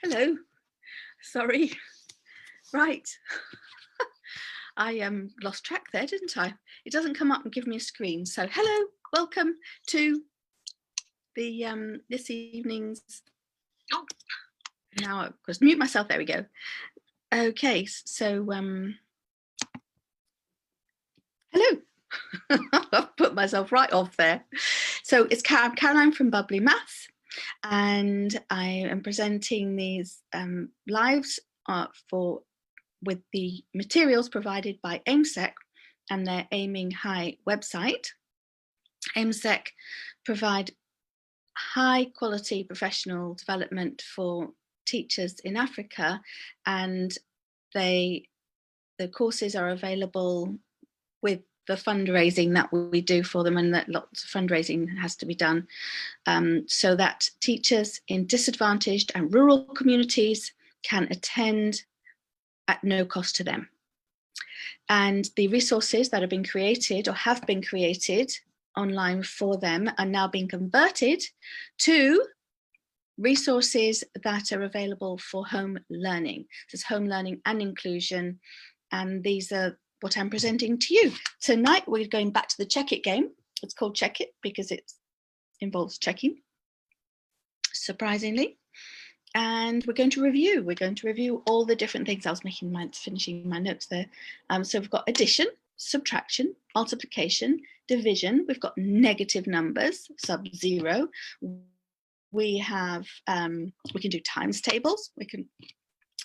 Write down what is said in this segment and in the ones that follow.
Hello. Sorry. Right. I lost track there, didn't I? It doesn't come up and give me a screen. So hello, welcome to the this evening's. Oh, now I was mute myself. There we go. Okay, so hello. I've put myself right off there. So it's Caroline from Bubbly Maths, and I am presenting these lives with the materials provided by AIMSEC and their Aiming High website. AIMSEC provide high quality professional development for teachers in Africa, and the courses are available with the fundraising that we do for them, and that lots of fundraising has to be done so that teachers in disadvantaged and rural communities can attend at no cost to them. And the resources that have been created or have been created online for them are now being converted to resources that are available for home learning. There's home learning and inclusion, and these are what I'm presenting to you. Tonight we're going back to the Checkit game. It's called Checkit because it involves checking, surprisingly. And we're going to review all the different things. I was finishing my notes there. So we've got addition, subtraction, multiplication, division. We've got negative numbers, sub-zero. We have, we can do times tables. We can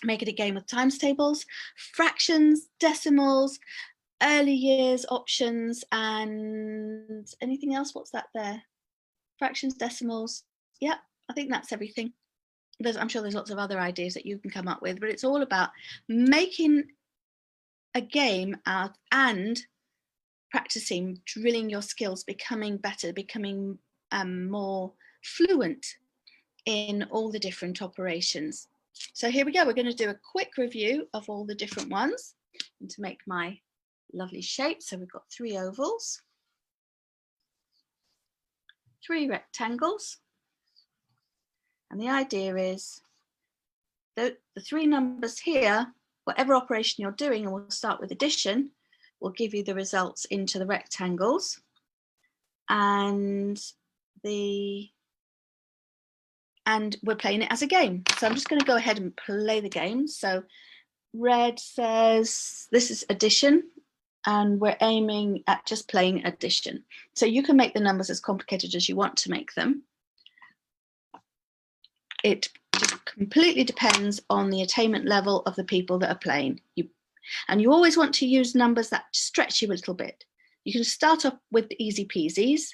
make it a game of times tables, fractions, decimals, early years options, and anything else. What's that there? Fractions, decimals. Yeah, I think that's everything. I'm sure there's lots of other ideas that you can come up with, but it's all about making a game out and practicing, drilling your skills, becoming better, becoming more fluent in all the different operations. So here we go. We're going to do a quick review of all the different ones and to make my lovely shape. So we've got 3 ovals, 3 rectangles. And the idea is that the 3 numbers here, whatever operation you're doing, and we'll start with addition, will give you the results into the rectangles. And we're playing it as a game. So I'm just going to go ahead and play the game. So red says this is addition, and we're aiming at just playing addition. So you can make the numbers as complicated as you want to make them. It just completely depends on the attainment level of the people that are playing. And you always want to use numbers that stretch you a little bit. You can start off with the easy peasies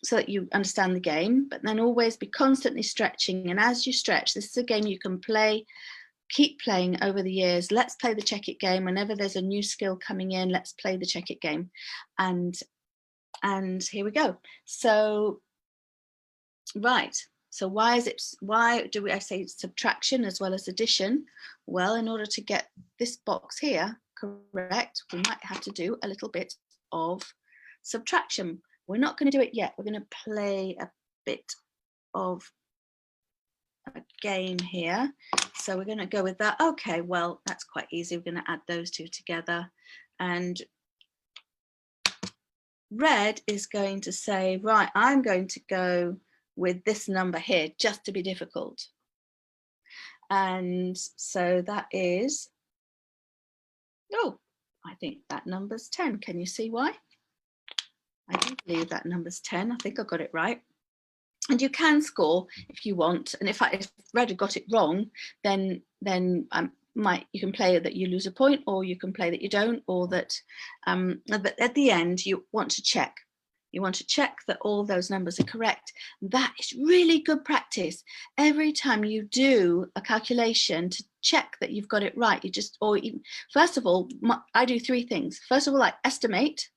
so that you understand the game, but then always be constantly stretching. And as you stretch, this is a game you can play, keep playing over the years. Let's play the Checkit game. Whenever there's a new skill coming in, let's play the Checkit game. And here we go. So, right. So why do I say subtraction as well as addition? Well, in order to get this box here correct, we might have to do a little bit of subtraction. We're not going to do it yet. We're going to play a bit of a game here. So we're going to go with that. Okay, well, that's quite easy. We're going to add those 2 together. And red is going to say, right, I'm going to go with this number here just to be difficult. And so that is, oh, I think that number's 10. Can you see why? I do believe that number's 10. I think I got it right. And you can score if you want. And if red had got it wrong, then you can play that you lose a point, or you can play that you don't, or that but at the end you want to check. You want to check that all those numbers are correct. That is really good practice. Every time you do a calculation to check that you've got it right, first of all, I do 3 things. First of all, I estimate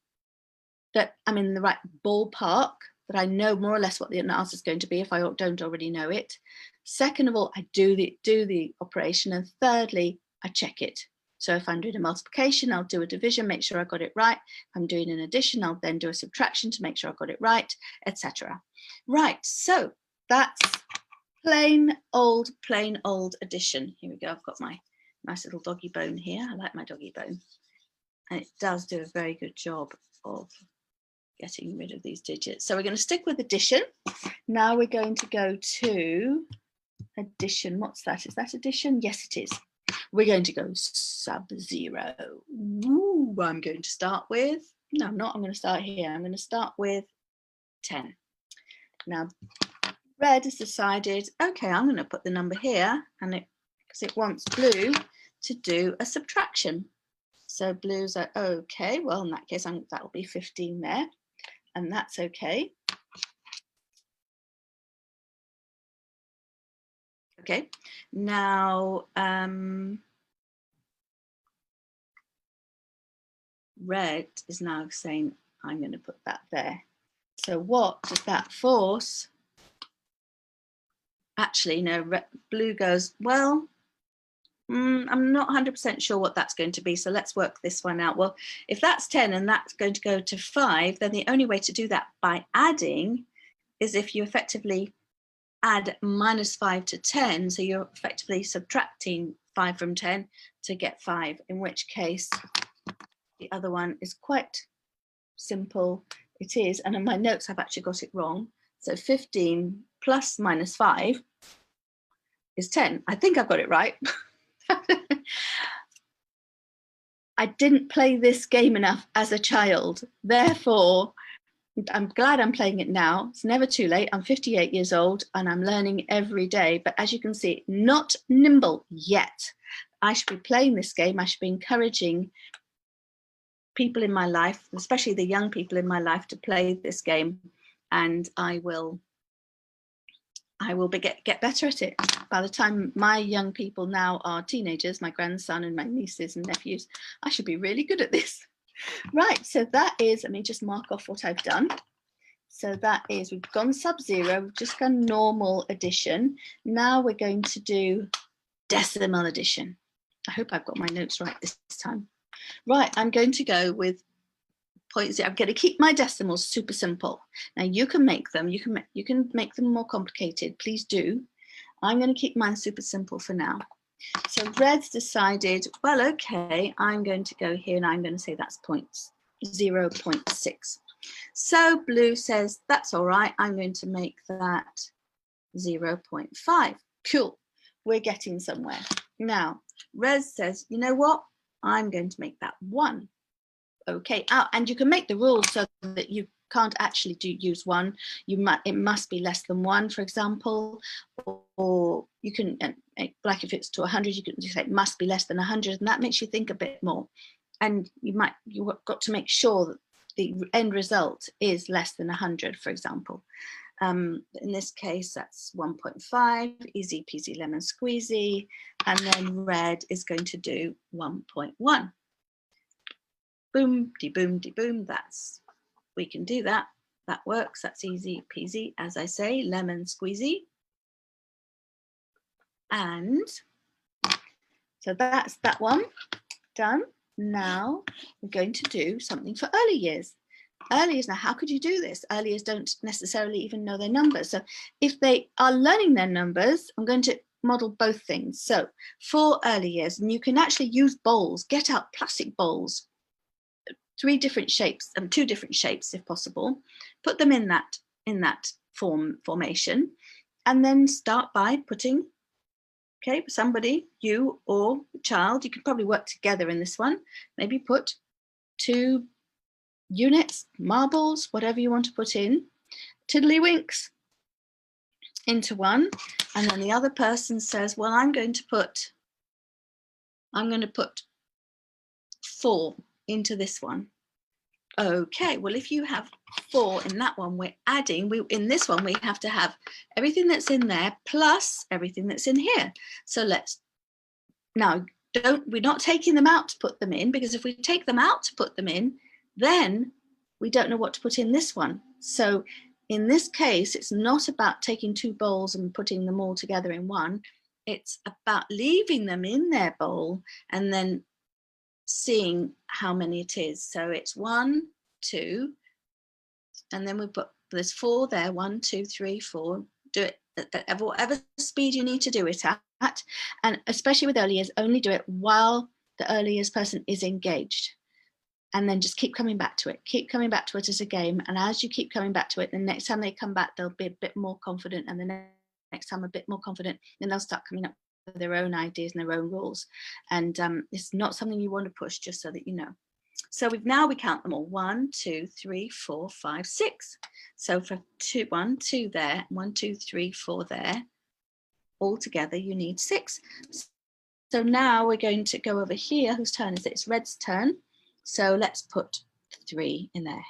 that I'm in the right ballpark, that I know more or less what the answer is going to be if I don't already know it. Second of all, I do the operation. And thirdly, I check it. So if I'm doing a multiplication, I'll do a division, make sure I got it right. If I'm doing an addition, I'll then do a subtraction to make sure I got it right, etc. Right, so that's plain old addition. Here we go. I've got my nice little doggy bone here. I like my doggy bone. And it does do a very good job of getting rid of these digits. So we're going to stick with addition. Now we're going to go to addition. What's that? Is that addition? Yes, it is. We're going to go sub-zero. Ooh, I'm going to start with, no, I'm not. I'm going to start here. I'm going to start with 10. Now, red has decided, okay, I'm going to put the number here, and because it wants blue to do a subtraction. So blue's like, okay, well, in that case, that'll be 15 there, and that's okay. Okay, now red is now saying, I'm going to put that there. So what does that force? Actually, no, blue goes, well, I'm not 100% sure what that's going to be. So let's work this one out. Well, if that's 10 and that's going to go to 5, then the only way to do that by adding is if you effectively add -5 to 10. So you're effectively subtracting 5 from 10 to get 5, in which case the other one is quite simple. It is, and in my notes, I've actually got it wrong. So 15 plus -5 is 10. I think I've got it right. I didn't play this game enough as a child. Therefore, I'm glad I'm playing it now. It's never too late. I'm 58 years old and I'm learning every day. But as you can see, not nimble yet. I should be playing this game. I should be encouraging people in my life, especially the young people in my life, to play this game. And I will get better at it. By the time my young people now are teenagers, my grandson and my nieces and nephews, I should be really good at this. Right, so that is, let me just mark off what I've done. So that is, we've gone sub-zero, we've just gone normal addition. Now we're going to do decimal addition. I hope I've got my notes right this time. Right, I'm going to go with 0.0. I'm going to keep my decimals super simple. Now you can make them, you can make them more complicated, please do. I'm going to keep mine super simple for now. So red's decided, well, okay, I'm going to go here and I'm going to say that's 0.6. So blue says, that's all right, I'm going to make that 0.5. Cool, we're getting somewhere. Now, red says, you know what? I'm going to make that 1. Okay, and you can make the rules so that you can't actually use 1. It must be less than 1, for example, or you can, like if it's to 100, you can just say it must be less than 100, and that makes you think a bit more. And you've got to make sure that the end result is less than 100, for example. In this case, that's 1.5, easy peasy lemon squeezy, and then red is going to do 1.1. Boom, de boom, de boom. We can do that. That works. That's easy peasy, as I say, lemon squeezy. And so that's that one done. Now we're going to do something for early years. Early years, now how could you do this? Early years don't necessarily even know their numbers. So if they are learning their numbers, I'm going to model both things. So for early years, and you can actually use bowls, get out plastic bowls, 3 different shapes and 2 different shapes if possible, put them in that formation, and then start by putting, okay, somebody, you or the child, you could probably work together in this one, maybe put 2 units, marbles, whatever you want to put in, tiddlywinks into one, and then the other person says, well, I'm going to put 4 into this one. Okay, well, if you have 4 in that one, we're adding, in this one, we have to have everything that's in there plus everything that's in here. So we're not taking them out to put them in, because if we take them out to put them in, then we don't know what to put in this one. So in this case, it's not about taking 2 bowls and putting them all together in one. It's about leaving them in their bowl and then seeing how many it is. So it's 1, 2, and then we put, there's 4 there, 1, 2, 3, 4. Do it at whatever speed you need to do it at, and especially with early years, only do it while the early years person is engaged. And then just keep coming back to it as a game. And as you keep coming back to it, the next time they come back, they'll be a bit more confident, and the next time a bit more confident, then they'll start coming up with their own ideas and their own rules. And it's not something you want to push, just so that you know. So we count them all. 1, 2, 3, 4, 5, 6. So for 2, 1, 2 there, 1, 2, 3, 4 there. All together you need 6. So now we're going to go over here. Whose turn is it? It's Red's turn. So let's put 3 in there.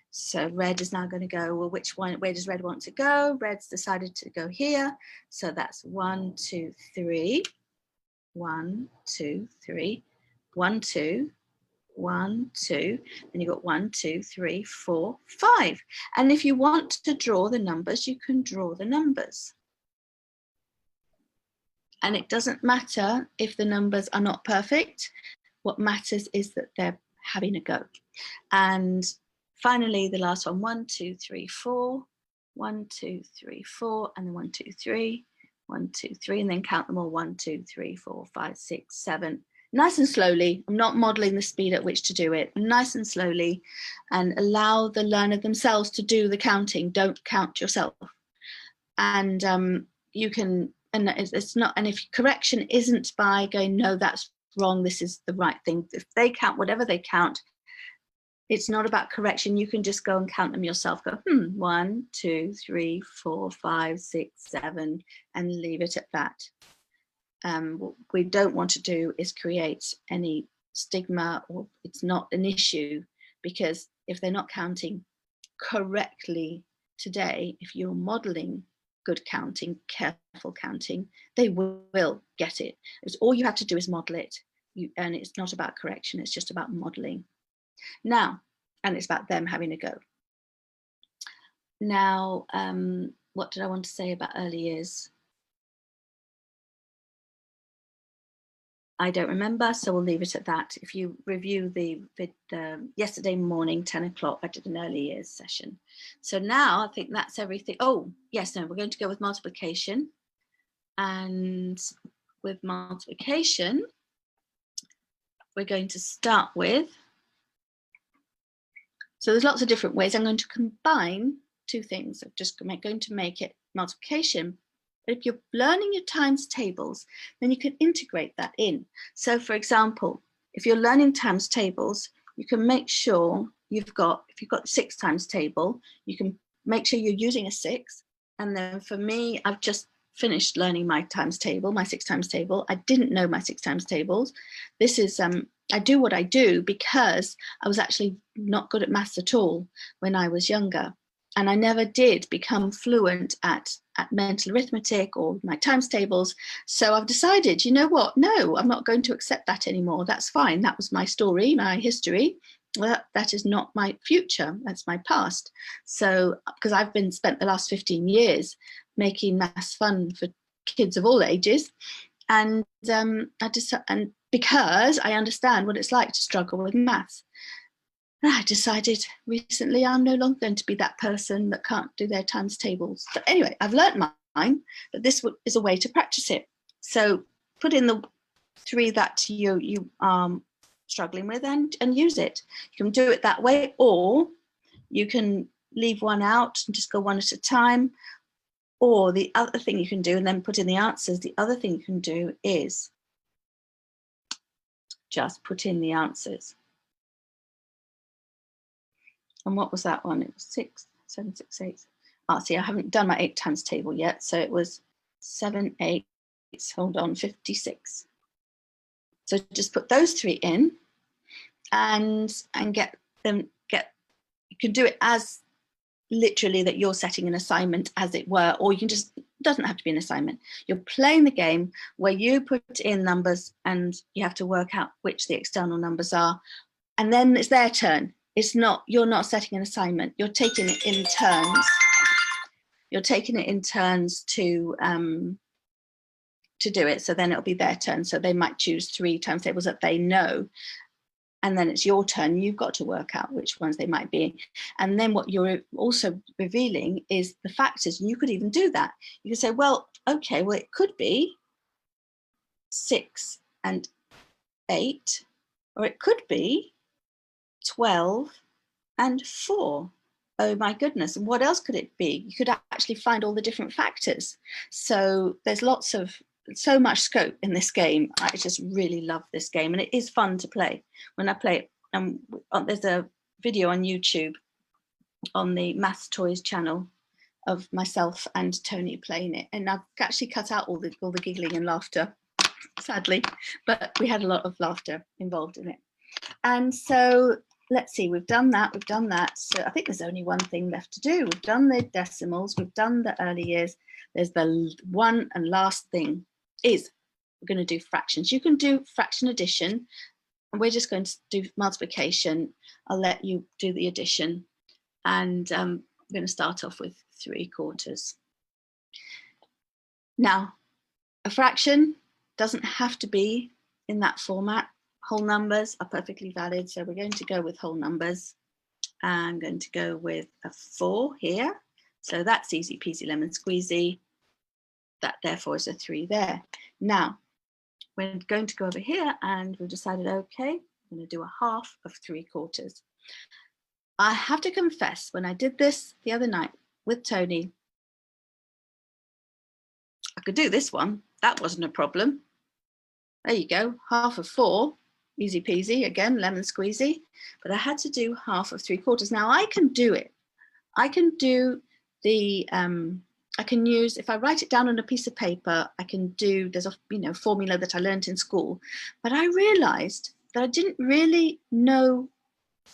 So Red is now going to go, well, which one, where does Red want to go? Red's decided to go here. So that's 1, 2, 3. 1, 2, 3. 1, 2. 1, 2, and you've got 1, 2, 3, 4, 5. And if you want to draw the numbers, you can draw the numbers. And it doesn't matter if the numbers are not perfect. What matters is that they're having a go. And finally, the last one, 1, 2, 3, 4. 1, 2, 3, 4, and then 1, 2, 3. 1, 2, 3, and then count them all. 1, 2, 3, 4, 5, 6, 7. Nice and slowly. I'm not modeling the speed at which to do it. Nice and slowly, and allow the learner themselves to do the counting. Don't count yourself. And you can, and it's not, and if correction isn't by going, no, that's wrong, this is the right thing. If they count whatever they count, it's not about correction. You can just go and count them yourself. Go, 1, 2, 3, 4, 5, 6, 7, and leave it at that. What we don't want to do is create any stigma, or it's not an issue, because if they're not counting correctly today, if you're modeling good counting, careful counting, they will get it. It's all you have to do is model it. And it's not about correction, it's just about modeling. Now, and it's about them having a go. Now, what did I want to say about early years? I don't remember, so we'll leave it at that. If you review the yesterday morning, 10 o'clock, I did an early years session. So now I think that's everything. Oh, yes, no, we're going to go with multiplication. And with multiplication, we're going to start with, so there's lots of different ways. I'm going to combine two things. I'm just going to make it multiplication. But if you're learning your times tables, then you can integrate that in. So for example, if you're learning times tables, you can make sure if you've got 6 times table, you can make sure you're using a 6. And then for me, I've just finished learning my times table, my 6 times table. I didn't know my 6 times tables. This is, I do what I do because I was actually not good at maths at all when I was younger. And I never did become fluent at mental arithmetic or my times tables. So I've decided, you know what? No, I'm not going to accept that anymore. That's fine. That was my story, my history. That is not my future. That's my past. So, because I've spent the last 15 years making maths fun for kids of all ages. And because I understand what it's like to struggle with maths. I decided recently I'm no longer going to be that person that can't do their times tables. But anyway, I've learnt mine, but this is a way to practice it. So put in the 3 that you are struggling with and use it. You can do it that way, or you can leave one out and just go one at a time. Or the other thing you can do, and then put in the answers, the other thing you can do is just put in the answers. And what was that one? It was 6, 7, 6, 8. See, I haven't done my 8 times table yet. So it was 7, 8, hold on, 56. So just put those 3 in and get them, you can do it as literally that you're setting an assignment, as it were, or you can just, it doesn't have to be an assignment. You're playing the game where you put in numbers and you have to work out which the external numbers are. And then it's their turn. It's not, you're not setting an assignment. You're taking it in turns. You're taking it in turns to do it. So then it'll be their turn. So they might choose 3 times tables that they know. and then it's your turn. You've got to work out which ones they might be. And then what you're also revealing is the factors. And you could even do that. You could say, well, okay, well, it could be 6 and 8, or it could be 12 and 4. Oh my goodness, and what else could it be? You could actually find all the different factors. So there's so much scope in this game. I just really love this game, and it is fun to play. When I play it, there's a video on YouTube on the Maths Toys channel of myself and Tony playing it, and I've actually cut out all the giggling and laughter, sadly, but we had a lot of laughter involved in it. And so let's see, we've done that. So I think there's only one thing left to do. We've done the decimals, we've done the early years. There's the one and last thing is we're going to do fractions. You can do fraction addition, and we're just going to do multiplication. I'll let you do the addition, and I'm going to start off with 3/4. Now, a fraction doesn't have to be in that format. Whole numbers are perfectly valid, so we're going to go with whole numbers. I'm going to go with a 4 here, so that's easy peasy lemon squeezy. That therefore is a 3 there. Now we're going to go over here, and we've decided, okay, I'm going to do a half of 3/4. I have to confess, when I did this the other night with Tony, I could do this one. That wasn't a problem. There you go, half of 4, easy peasy, again, lemon squeezy. But I had to do half of 3/4. Now I can do it. I can do the, I can use, if I write it down on a piece of paper, I can do, there's a formula that I learned in school, but I realized that I didn't really know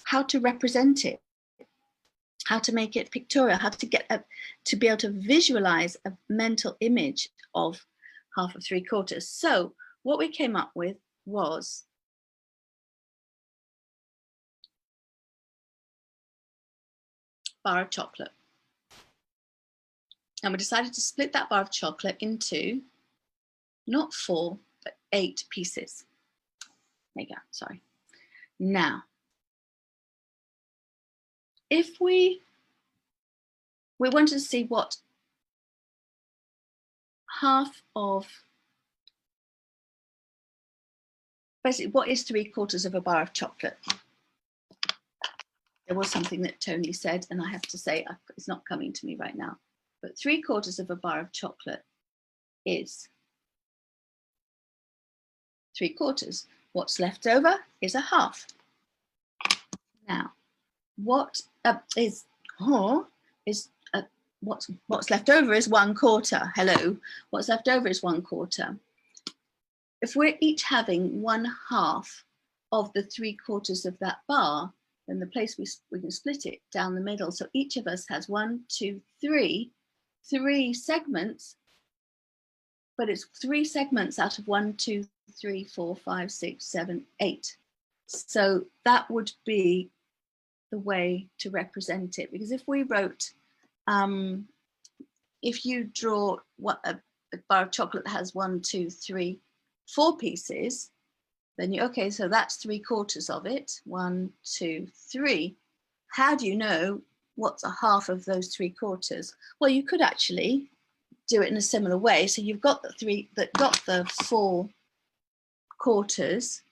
how to represent it, how to make it pictorial, how to get to be able to visualize a mental image of half of 3/4. So what we came up with was bar of chocolate. And we decided to split that bar of chocolate into not 4, but 8 pieces. There you go, sorry. Now, if we wanted to see what half of, basically what is 3/4 of a bar of chocolate? There was something that Tony said, and I have to say, it's not coming to me right now, but 3/4 of a bar of chocolate is 3/4. What's left over is a half. Now, what what's left over is 1/4. Hello, what's left over is 1/4. If we're each having 1/2 of the 3/4 of that bar, then the place we can split it down the middle. So each of us has 1, 2, 3 segments, but it's 3 segments out of 1, 2, 3, 4, 5, 6, 7, 8. So that would be the way to represent it, because if we wrote, if you draw a bar of chocolate that has 1, 2, 3, 4 pieces, then okay, so that's 3/4 of it. 1, 2, 3. How do you know what's a half of those 3/4? Well, you could actually do it in a similar way. So you've got the 4 quarters,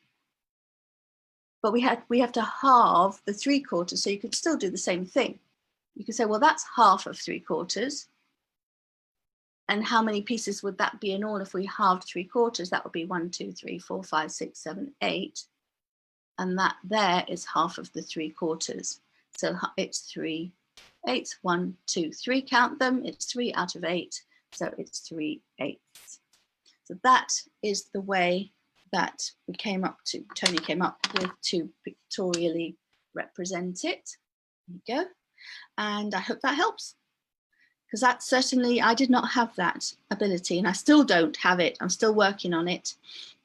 but we have to halve the 3/4, so you could still do the same thing. You could say, well, that's half of 3/4. And how many pieces would that be in all if we halved 3/4? That would be 1, 2, 3, 4, 5, 6, 7, 8. And that there is half of the 3/4. So it's 3/8. 1, 2, 3, count them. It's 3 out of 8. So it's 3/8. So that is the way that Tony came up with to pictorially represent it. There you go. And I hope that helps. Because that certainly, I did not have that ability, and I still don't have it. I'm still working on it,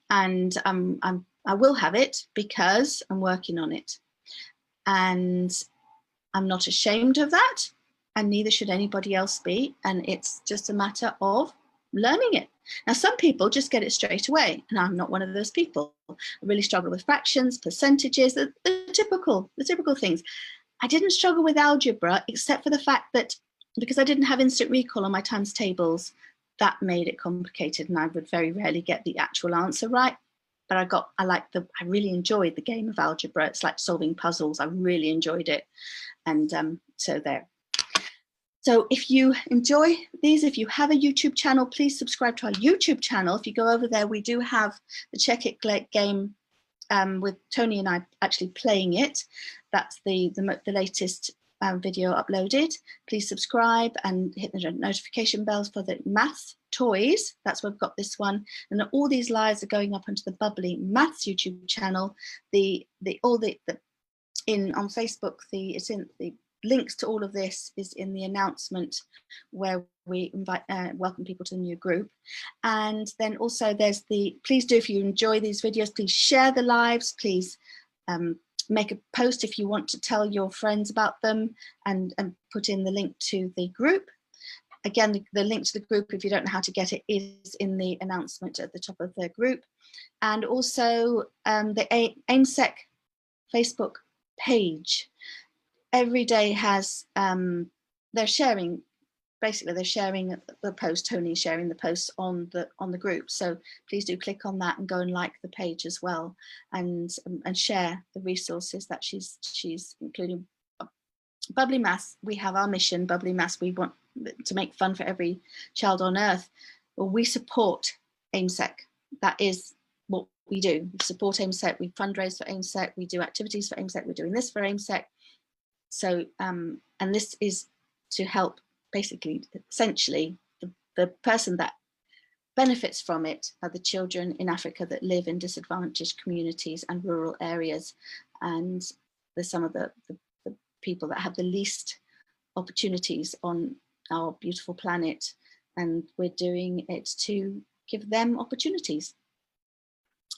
and I will have it because I'm working on it, and I'm not ashamed of that, and neither should anybody else be. And it's just a matter of learning it. Now, some people just get it straight away, and I'm not one of those people. I really struggle with fractions, percentages, the typical things. I didn't struggle with algebra, except for the fact that because I didn't have instant recall on my times tables, that made it complicated, and I would very rarely get the actual answer right. But I really enjoyed the game of algebra. It's like solving puzzles. I really enjoyed it. And so there. So if you enjoy these, if you have a YouTube channel, please subscribe to our YouTube channel. If you go over there, we do have the Checkit game with Tony and I actually playing it. That's the latest video uploaded. Please subscribe and hit the notification bells for the maths toys. That's where we've got this one. And all these lives are going up onto the Bubbly Maths YouTube channel. On Facebook, it's in the links to all of this is in the announcement where we welcome people to the new group. And then also there's please do, if you enjoy these videos, please share the lives, please make a post if you want to tell your friends about them, and put in the link to the group. Again, the link to the group, if you don't know how to get it, is in the announcement at the top of the group. And also the AIMSEC Facebook page every day has they're sharing the post. Tony's sharing the posts on the group, so please do click on that and go and like the page as well, and share the resources that she's including. Bubbly Maths, we have our mission, Bubbly Maths, we want to make fun for every child on earth. Well, we support AIMSEC. That is what we do. We support AIMSEC, we fundraise for AIMSEC, we do activities for AIMSEC, we're doing this for AIMSEC. So, and this is to help, basically, essentially, the person that benefits from it are the children in Africa that live in disadvantaged communities and rural areas. And there's some of the people that have the least opportunities on our beautiful planet. And we're doing it to give them opportunities.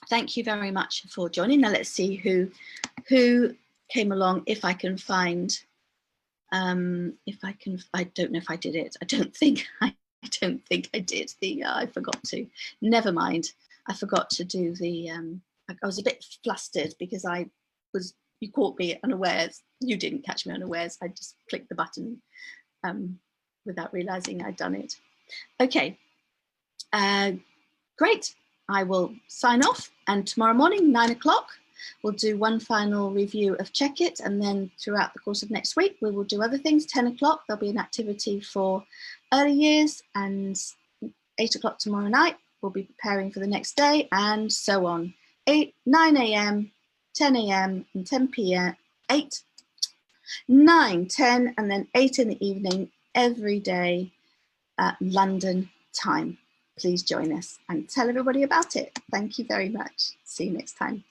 Thank you very much for joining. Now let's see who came along. If I can find, I don't know if I did it. I don't think I did I forgot to. Never mind. I forgot to do the. I was a bit flustered because you caught me unawares. You didn't catch me unawares. I just clicked the button without realizing I'd done it. Okay. Great. I will sign off, and tomorrow morning, 9 o'clock, we'll do one final review of Checkit, and then throughout the course of next week, we will do other things. 10 o'clock, there'll be an activity for early years, and 8 o'clock tomorrow night, we'll be preparing for the next day, and so on. 9 a.m., 10 a.m., and 10 p.m., 9, 10, and then 8 in the evening, every day at London time. Please join us and tell everybody about it. Thank you very much. See you next time.